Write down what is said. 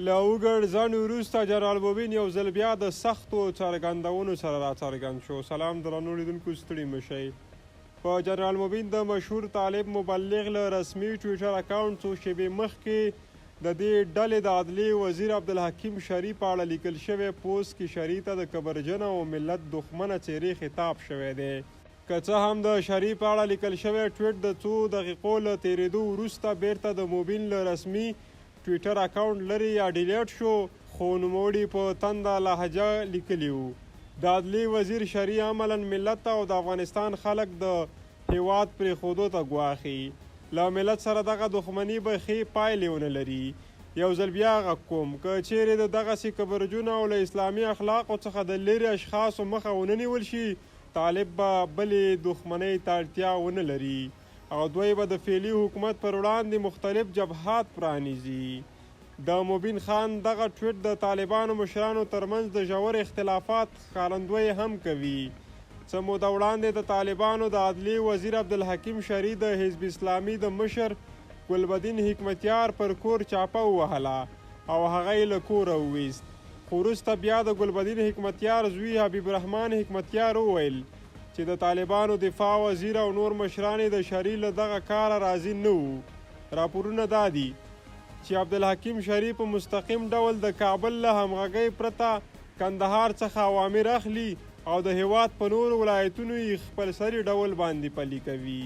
له اوږد ځنډ وروسته جنرال موبین یو ځل بیا د سختو څرګندونو سره راڅرګند شو. سلام درنو لیدونکو، ستړي مه شئ. په جنرال موبین د مشهور طالب مبلغ له رسمي ټویټر اکاونټ څو شېبې مخکې د دې ډلې د عدلیې وزیر عبدالحکیم شري په اړه لیکل شوی پوسټ کې شري ته د کبرجنه او ملت دښمنه څیرې خطاب شوی دی. که څه هم د شري په اړه لیکل شوی ټویټ د څو دقیقو له تېرېدو وروسته بیرته د موبین له رسمي ټویټر اکاونټ لرې یا ډیلیټ شو، خو نوموړي په تنده لهجه لیکلي وو. د عدلیې وزیر شري عملا ملت او د افغانستان خلک د هیواد پرېښودو ته ګواښي. له ملت سره دغه دښمني به ښې پایلې ونه لري. یو ځل بیا غږ کوم، که چیرې د دغسې کبرجونه او له اسلامي اخلاقو څخه د لرې اشخاصو مخه ونه نیول شي، طالب به بلې دښمنۍ ته اړتیا ونه لري او دوی به د فعلي حکومت پر وړاندې مختلف جبهات پرانیزي. د موبین خان دغه ټویټ د طالبانو مشرانو ترمنځ د ژور اختلافات ښکارندویي هم کوي. څه موده وړاندې د طالبانو د عدلیې وزیر عبدالحکیم شري د حزب اسلامي د مشر ګلبدین حکمتیار پر کور چاپه ووهله او هغه یې له کوره وویست. خو وروسته بیا د ګلبدین حکمتیار زوی حبیب الرحمن حکمتیار وویل چې د طالبانو دفاع وزیر او نور مشران د شري له دغه کاره راضي نه وو. راپورونه دا دي چې عبدالحکیم شري په مستقیم ډول د کابل له همغږۍ پرته کندهار څخه اوامر اخلي او د هیواد په نورو ولایتونو یې خپلسري ډول باندې پلي کوي.